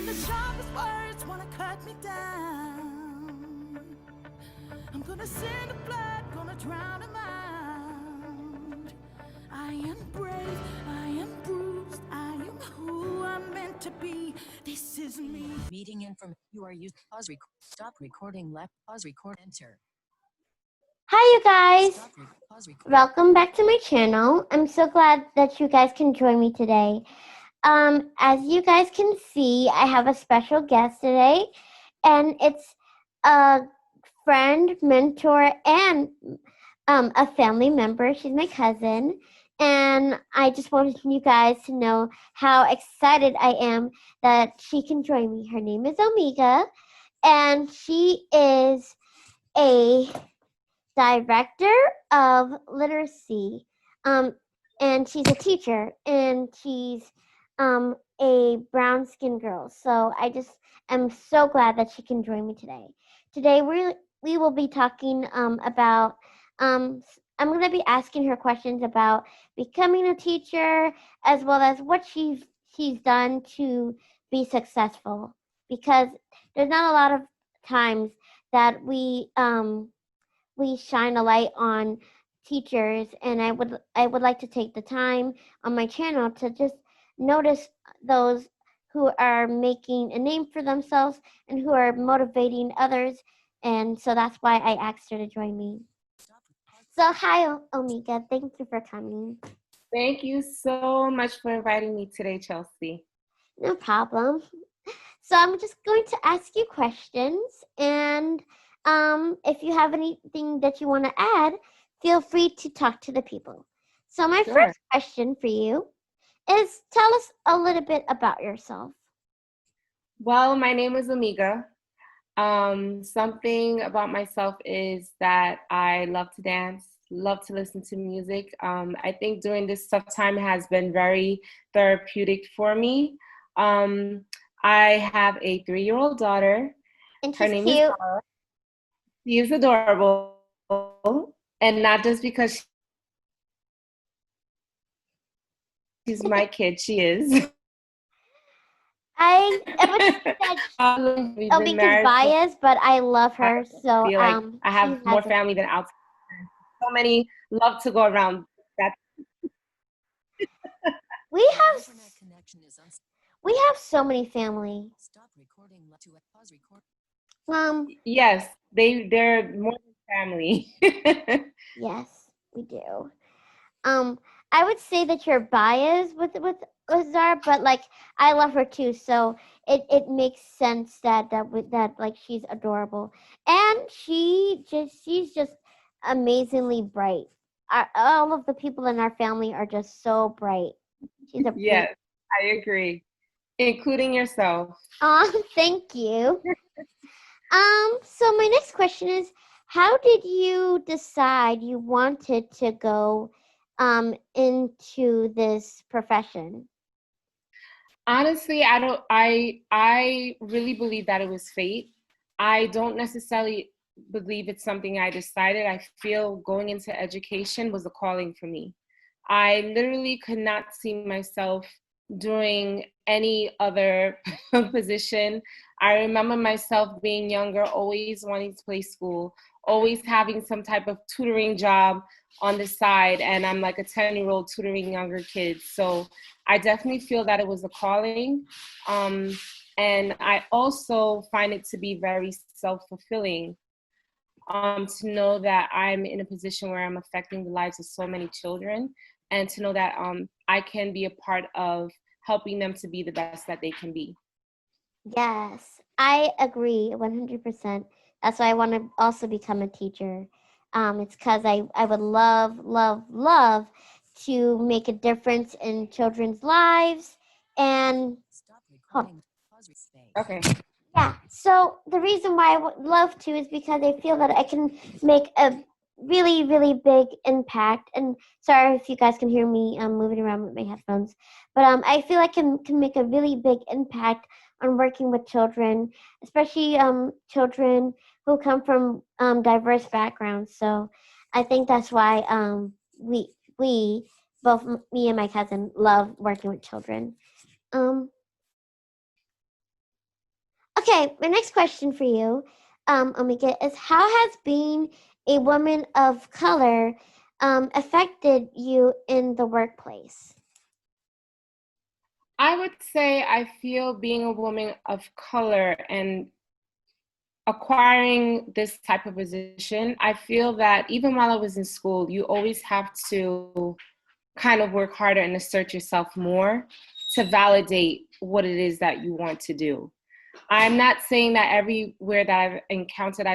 the sharpest words wanna cut me down. I'm gonna send the blood, gonna drown him out. I am brave, I am bruised, I am who I'm meant to be. This is me. Meeting info. You are used. Pause. Stop recording. Left. Pause. Record. Enter. Hi, you guys. Stop. Pause. Record. Welcome back to my channel. I'm so glad that you guys can join me today. As you guys can see, I have a special guest today, and it's a friend, mentor, and a family member. She's my cousin, and I just wanted you guys to know how excited I am that she can join me. Her name is Omega, and she is a director of literacy, and she's a teacher, and she's a brown skinned girl. So I just am so glad that she can join me today. Today we will be talking about I'm going to be asking her questions about becoming a teacher, as well as what she's done to be successful, because there's not a lot of times that we shine a light on teachers, and I would like to take the time on my channel to just notice those who are making a name for themselves and who are motivating others, and so that's why I asked her to join me. So hi, Omega, thank you for coming. Thank you so much for inviting me today, Chelsea. No problem. So I'm just going to ask you questions, and if you have anything that you want to add, feel free to talk to the people. So my first question for you is, tell us a little bit about yourself. Well, my name is Omega. Something about myself is that I love to dance, love to listen to music. I think during this tough time has been very therapeutic for me. I have a 3-year-old daughter. And her name is Paula. She is adorable, and not just because she's my kid, she is. I would say Omega's biased, but I love her. So feel like I have more family than outside. So many love to go around. We have so many family. Stop recording. To pause. Record. Yes, they're more than family. Yes, we do. I would say that you're biased with Zara, but like I love her too, so it makes sense that like she's adorable, and she's just amazingly bright. All of the people in our family are just so bright. She's a yes, I agree, including yourself. Oh, thank you. So my next question is, how did you decide you wanted to go into this profession? Honestly, I really believe that it was fate. I don't necessarily believe it's something I decided. I feel going into education was a calling for me. I literally could not see myself doing any other position. I remember myself being younger, always wanting to play school, always having some type of tutoring job on the side, and I'm like a 10-year-old tutoring younger kids. So I definitely feel that it was a calling. And I also find it to be very self-fulfilling to know that I'm in a position where I'm affecting the lives of so many children, and to know that I can be a part of helping them to be the best that they can be. Yes, I agree 100%. That's why I want to also become a teacher. It's because I would love to make a difference in children's lives. And stop recording. Okay. Yeah, so the reason why I would love to is because I feel that I can make a really big impact. And sorry if you guys can hear me moving around with my headphones, but I feel I can make a really big impact on working with children, especially children who come from diverse backgrounds. So I think that's why we both, me and my cousin, love working with children. Okay, my next question for you, Omika, is how has being a woman of color affected you in the workplace? I would say I feel being a woman of color and acquiring this type of position, I feel that even while I was in school, you always have to kind of work harder and assert yourself more to validate what it is that you want to do. I'm not saying that everywhere that I've encountered,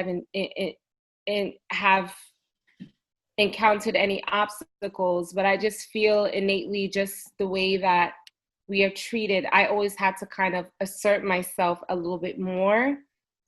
have encountered any obstacles, but I just feel innately just the way that we are treated. I always had to kind of assert myself a little bit more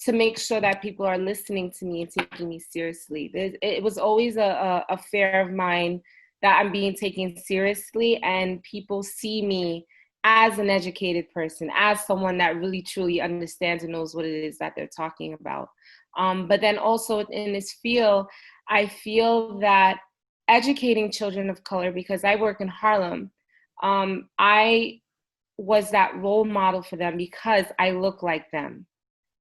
to make sure that people are listening to me and taking me seriously. It was always a fear of mine that I'm being taken seriously and people see me as an educated person, as someone that really truly understands and knows what it is that they're talking about. But then also in this field, I feel that educating children of color, because I work in Harlem, I was that role model for them because I look like them.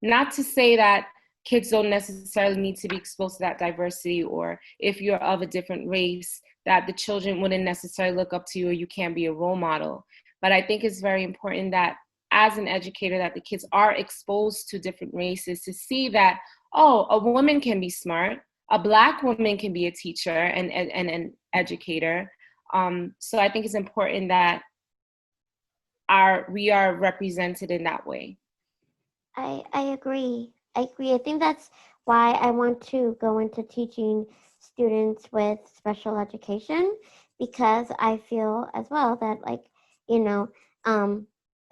Not to say that kids don't necessarily need to be exposed to that diversity, or if you're of a different race, that the children wouldn't necessarily look up to you or you can't be a role model. But I think it's very important that as an educator, that the kids are exposed to different races to see that, oh, a woman can be smart, a Black woman can be a teacher and an educator. So I think it's important that we are represented in that way. I agree. I agree. I think that's why I want to go into teaching students with special education, because I feel as well that, like, you know,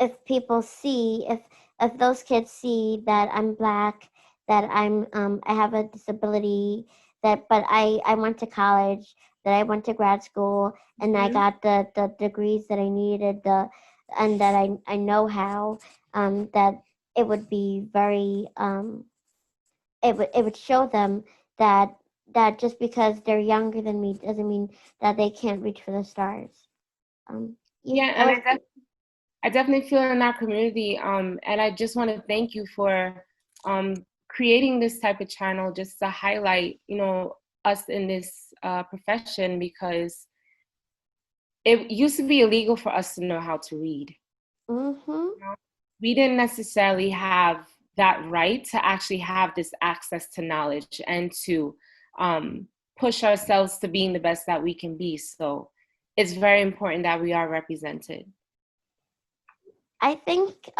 if people see, if those kids see that I'm Black, that I have a disability, that but I went to college, that I went to grad school, and I got the degrees that I needed, and that I know how, that it would be very it would show them that just because they're younger than me doesn't mean that they can't reach for the stars. Yeah, and I definitely feel in our community, and I just want to thank you for creating this type of channel just to highlight, us in this profession, because it used to be illegal for us to know how to read. Mm-hmm. We didn't necessarily have that right to actually have this access to knowledge and to push ourselves to being the best that we can be. So it's very important that we are represented. I think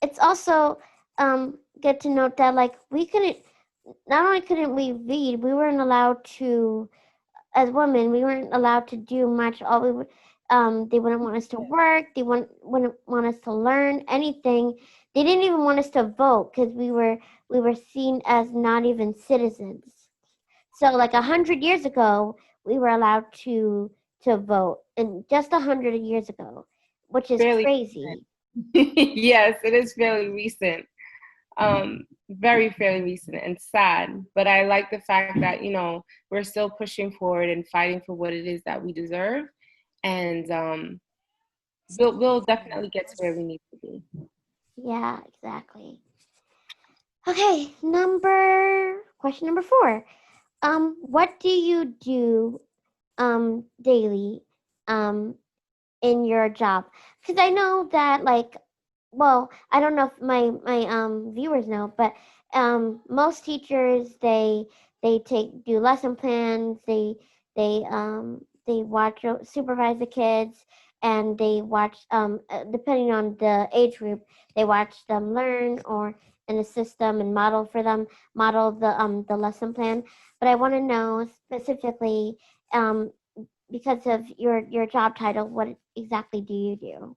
it's also good to note that, like, we couldn't, not only couldn't we read, we weren't allowed to, as women, we weren't allowed to do much. All we would, they wouldn't want us to work. They wouldn't want us to learn anything. They didn't even want us to vote because we were seen as not even citizens. So, like 100 years ago, we were allowed to vote, and just 100 years ago, which is Fairly crazy. yes, it is fairly recent. Very fairly recent and sad. But I like the fact that, we're still pushing forward and fighting for what it is that we deserve. And we'll definitely get to where we need to be. Yeah, exactly. Okay, question number 4. What do you do daily in your job? Because I know that, like, well, I don't know if my viewers know, but most teachers, they do lesson plans, they watch, supervise the kids, and they watch, depending on the age group, they watch them learn, or in a system, and model the lesson plan. But I want to know specifically, because of your job title, what exactly do you do?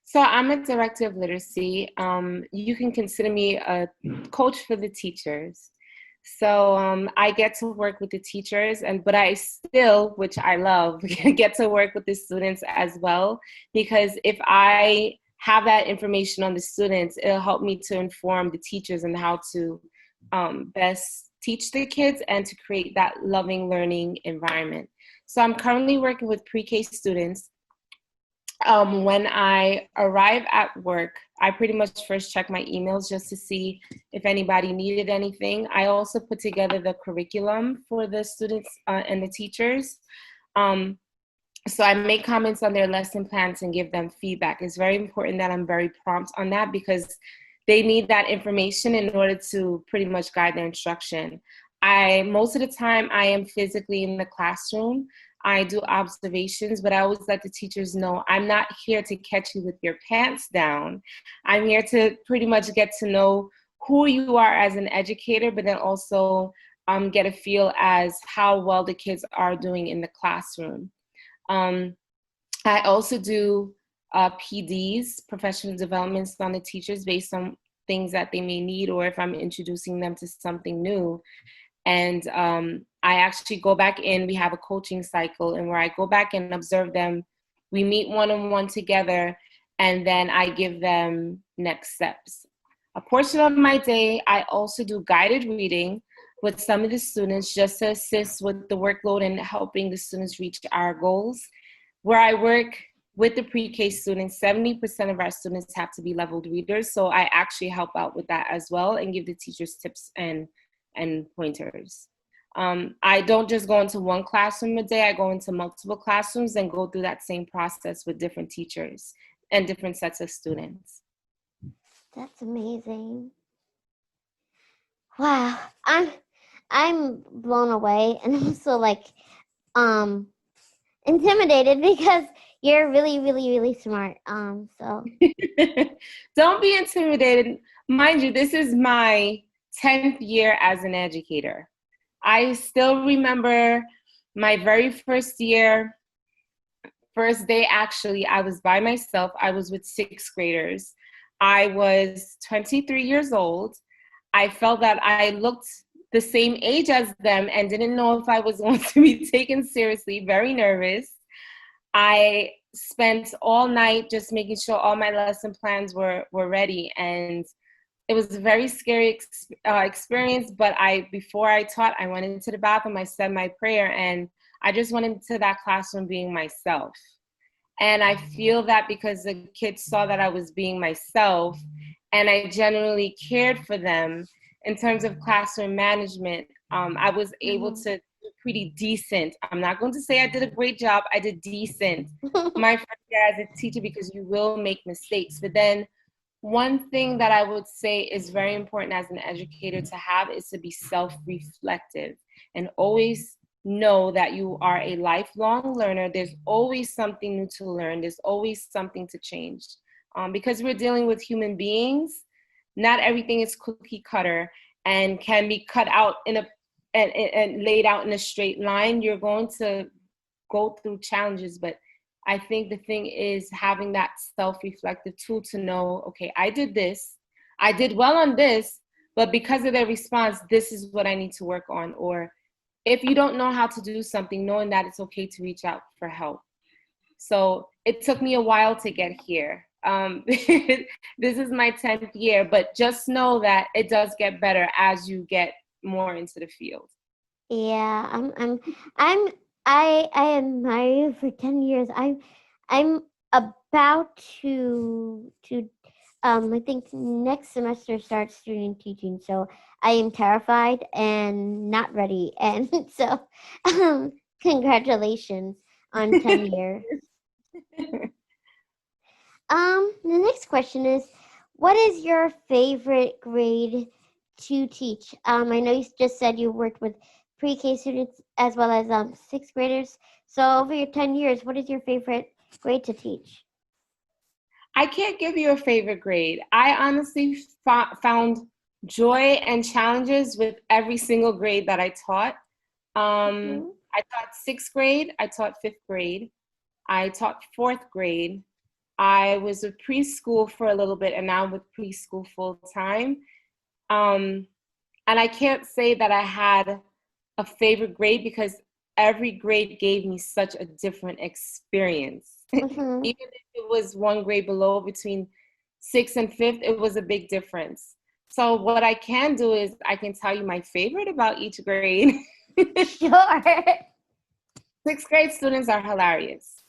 So I'm a director of literacy. You can consider me a coach for the teachers. So I get to work with the teachers, but I still, which I love, get to work with the students as well, because if I have that information on the students, it'll help me to inform the teachers on how to best teach the kids and to create that loving learning environment. So I'm currently working with pre-K students. When I arrive at work, I pretty much first check my emails just to see if anybody needed anything. I also put together the curriculum for the students and the teachers. Um, so I make comments on their lesson plans and give them feedback. It's very important that I'm very prompt on that because they need that information in order to pretty much guide their instruction. Most of the time I am physically in the classroom. I do observations, but I always let the teachers know I'm not here to catch you with your pants down. I'm here to pretty much get to know who you are as an educator, but then also get a feel as how well the kids are doing in the classroom. I also do PDs, professional developments on the teachers based on things that they may need or if I'm introducing them to something new. And I actually go back in, we have a coaching cycle, and where I go back and observe them, we meet one-on-one together, and then I give them next steps. A portion of my day, I also do guided reading with some of the students just to assist with the workload and helping the students reach our goals. Where I work with the pre-K students, 70% of our students have to be leveled readers, so I actually help out with that as well and give the teachers tips and pointers. I don't just go into one classroom a day, I go into multiple classrooms and go through that same process with different teachers and different sets of students. That's amazing. Wow, I'm blown away and also like intimidated because you're really, really, really smart. So Don't be intimidated. Mind you, this is my 10th year as an educator. I still remember my very first year, first day actually, I was by myself. I was with sixth graders. I was 23 years old. I felt that I looked the same age as them and didn't know if I was going to be taken seriously, very nervous. I spent all night just making sure all my lesson plans were ready, and it was a very scary experience, but before I taught, I went into the bathroom, I said my prayer, and I just went into that classroom being myself. And I feel that because the kids saw that I was being myself and I genuinely cared for them in terms of classroom management, I was able to do pretty decent. I'm not going to say I did a great job. I did decent my first year as a teacher because you will make mistakes. But then one thing that I would say is very important as an educator to have is to be self-reflective and always know that you are a lifelong learner. There's always something new to learn. There's always something to change. Because we're dealing with human beings, not everything is cookie cutter and can be cut out and laid out in a straight line. You're going to go through challenges, but I think the thing is having that self-reflective tool to know, okay, I did this, I did well on this, but because of their response, this is what I need to work on. Or if you don't know how to do something, knowing that it's okay to reach out for help. So it took me a while to get here. This is my 10th year, but just know that it does get better as you get more into the field. yeah, I admire you for 10 years. I'm about to I think next semester starts student teaching, so I am terrified and not ready. And so congratulations on 10 years. The next question is, what is your favorite grade to teach? I know you just said you worked with pre-K students as well as sixth graders. So over your 10 years, what is your favorite grade to teach? I can't give you a favorite grade. I honestly found joy and challenges with every single grade that I taught. I taught sixth grade, I taught fifth grade, I taught fourth grade. I was with preschool for a little bit, and now I'm with preschool full time. And I can't say that I had a favorite grade because every grade gave me such a different experience. Even if it was one grade below, between sixth and fifth, it was a big difference. So what I can do is I can tell you my favorite about each grade. Sure. Sixth grade students are hilarious.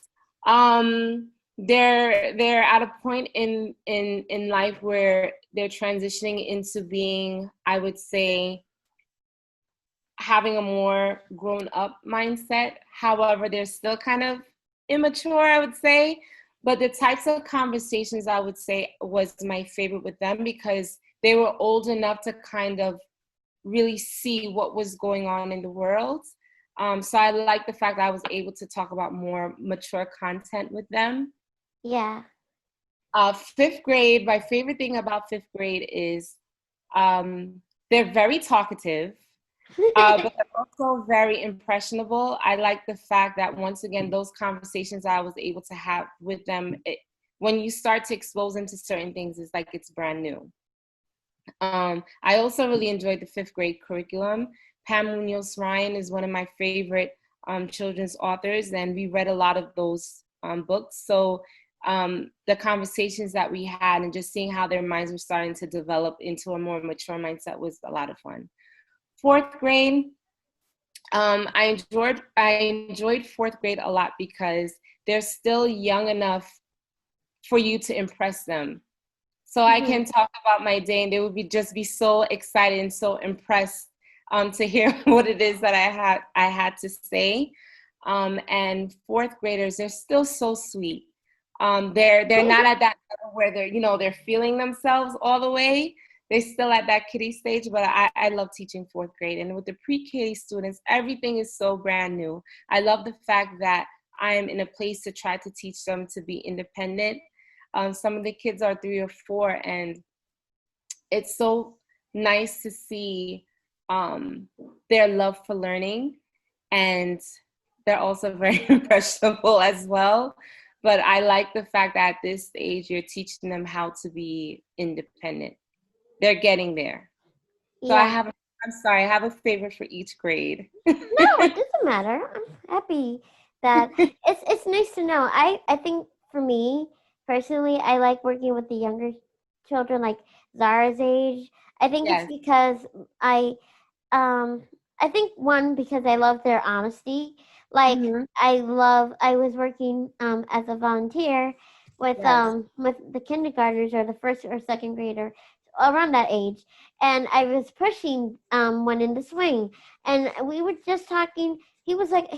they're at a point in life where they're transitioning into being, I would say, having a more grown up mindset. However, they're still kind of immature, I would say. But the types of conversations I would say was my favorite with them because they were old enough to kind of really see what was going on in the world. So I like the fact that I was able to talk about more mature content with them. Yeah. Fifth grade, my favorite thing about fifth grade is they're very talkative, but they're also very impressionable. I like the fact that, once again, those conversations I was able to have with them, when you start to expose them to certain things, it's like it's brand new. I also really enjoyed the fifth grade curriculum. Pam Munoz Ryan is one of my favorite children's authors, and we read a lot of those books. So the conversations that we had and just seeing how their minds were starting to develop into a more mature mindset was a lot of fun. Fourth grade, I enjoyed fourth grade a lot because they're still young enough for you to impress them. So I can talk about my day and they would just be so excited and so impressed to hear what it is that I had to say. And fourth graders, they're still so sweet. They're not at that level where they're feeling themselves all the way. They're still at that kiddie stage, but I love teaching fourth grade. And with the pre-K students, everything is so brand new. I love the fact that I am in a place to try to teach them to be independent. Some of the kids are 3 or 4, and it's so nice to see their love for learning, and they're also very impressionable as well. But I like the fact that at this age, you're teaching them how to be independent. They're getting there. So Yeah. I have a favorite for each grade. No, it doesn't matter. I'm happy that it's nice to know. I think for me personally, I like working with the younger children, like Zara's age. I think Yes. it's because I think one because I love their honesty. Like Mhm. I was working as a volunteer Yes. with the kindergartners or the first or second grader around that age, and I was pushing one in the swing, and we were just talking. He was like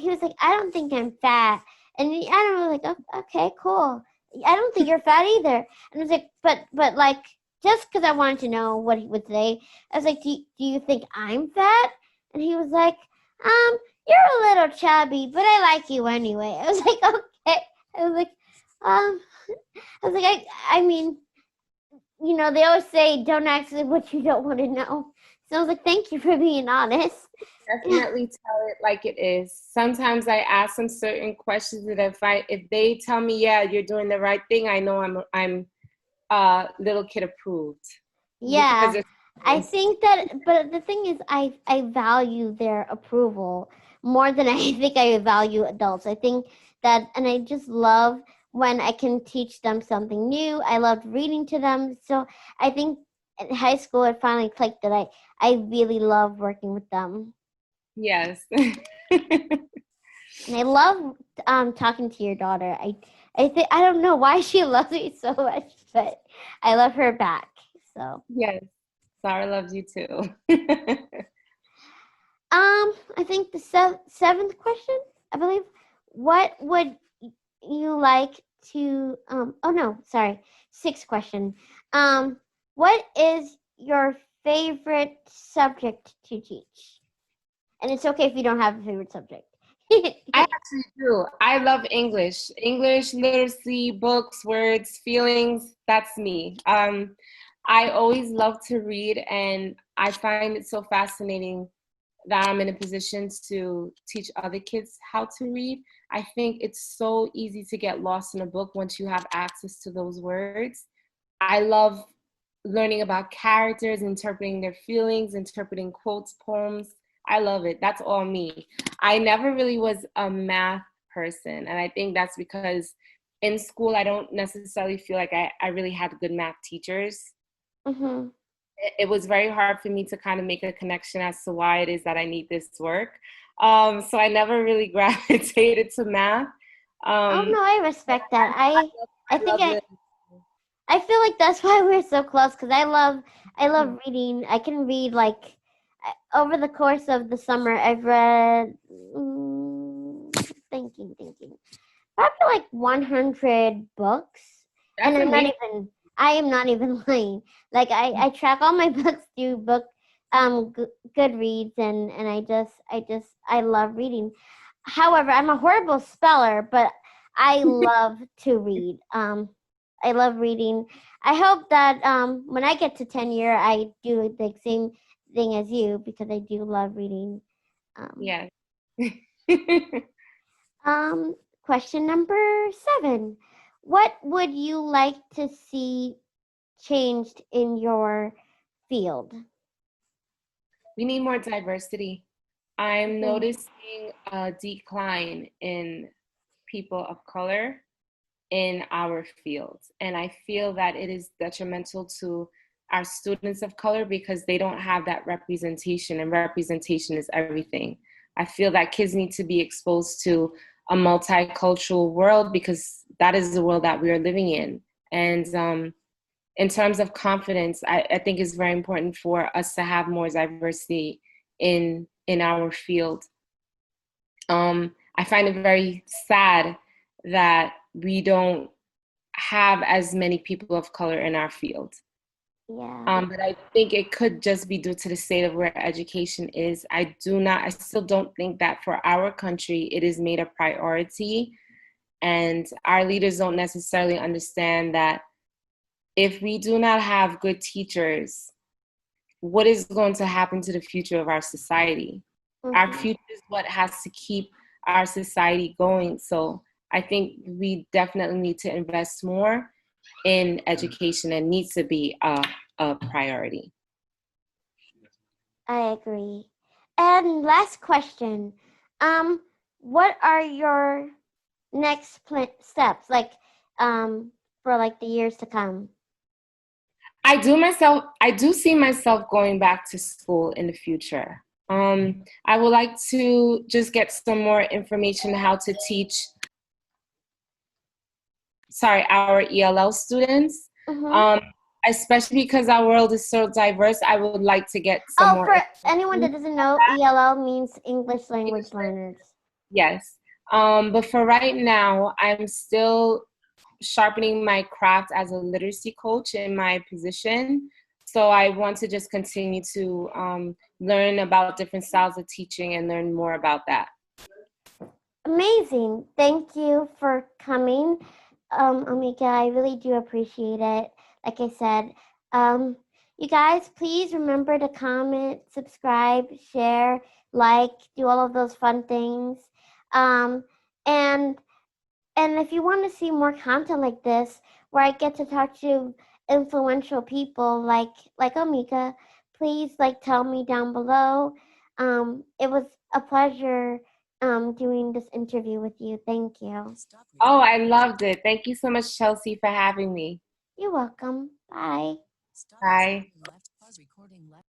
I don't think I'm fat, and I don't know, like, "Oh, okay, cool. I don't think you're fat either." And I was like, but like, just because I wanted to know what he would say, I was like, do you think I'm fat? And he was like, you're a little chubby, but I like you anyway. I was like, okay. I was like, um, I was like, I mean, they always say don't ask what you don't want to know. So I was like, thank you for being honest. Definitely tell it like it is. Sometimes I ask them certain questions that if they tell me, yeah, you're doing the right thing, I know I'm little kid approved. Yeah, Because I think that, but the thing is, I value their approval more than I think I value adults. I think that, and I just love when I can teach them something new. I loved reading to them, so I think in high school it finally clicked that I really love working with them, yes. and I love talking to your daughter. I think I don't know why she loves me so much, but I love her back. So. Yes. Sarah loves you too. I think the seventh question, I believe. What would you like to? Oh no, sorry. Sixth question. What is your favorite subject to teach? And it's okay if you don't have a favorite subject. I actually do. I love English. English literacy, books, words, feelings. That's me. I always love to read, and I find it so fascinating that I'm in a position to teach other kids how to read. I think it's so easy to get lost in a book once you have access to those words. I love learning about characters, interpreting their feelings, interpreting quotes, poems. I love it. That's all me. I never really was a math person, and I think that's because in school I don't necessarily feel like I really had good math teachers. Mm-hmm. It was very hard for me to kind of make a connection as to why it is that I need this work. So I never really gravitated to math. Oh no, I respect that. I think love the I feel like that's why we're so close because I love Mhm. reading. I can read like over the course of the summer. I've read thinking probably like 100 books, and That's amazing. I am not even lying. Like I track all my books through Goodreads, and I love reading. However, I'm a horrible speller, but I love to read. I love reading. I hope that when I get to tenure, I do the same thing as you because I do love reading. Um, Yes. um, Question number 7. What would you like to see changed in your field? We need more diversity. I'm Mhm. noticing a decline in people of color in our fields. And I feel that it is detrimental to our students of color because they don't have that representation, and representation is everything. I feel that kids need to be exposed to a multicultural world because that is the world that we are living in. And in terms of confidence, I think it's very important for us to have more diversity in our field. I find it very sad that we don't have as many people of color in our field. Yeah. But I think it could just be due to the state of where education is. I still don't think that for our country it is made a priority. And our leaders don't necessarily understand that if we do not have good teachers, what is going to happen to the future of our society? Our Mhm. future is what has to keep our society going. So I think we definitely need to invest more in education and needs to be a priority. I agree. And last question. Um, what are your next steps like for like the years to come? I do see myself going back to school in the future. I would like to just get some more information how to teach, our ELL students. Mhm. Um, Especially because our world is so diverse, I would like to get some Oh, more for anyone that information. doesn't know, ELL means English language learners. Yes. But for right now, I'm still sharpening my craft as a literacy coach in my position. So I want to just continue to learn about different styles of teaching and learn more about that. Amazing. Thank you for coming, Amika. I really do appreciate it. Like I said, um, you guys, please remember to comment, subscribe, share, like, do all of those fun things. Um, and and if you want to see more content like this, where I get to talk to influential people like Amika, please like tell me down below. It was a pleasure doing this interview with you. Thank you. Stop Oh, recording. I loved it. Thank you so much, Chelsea, for having me. You're welcome. Bye. Stop Bye. recording left. Pause recording left.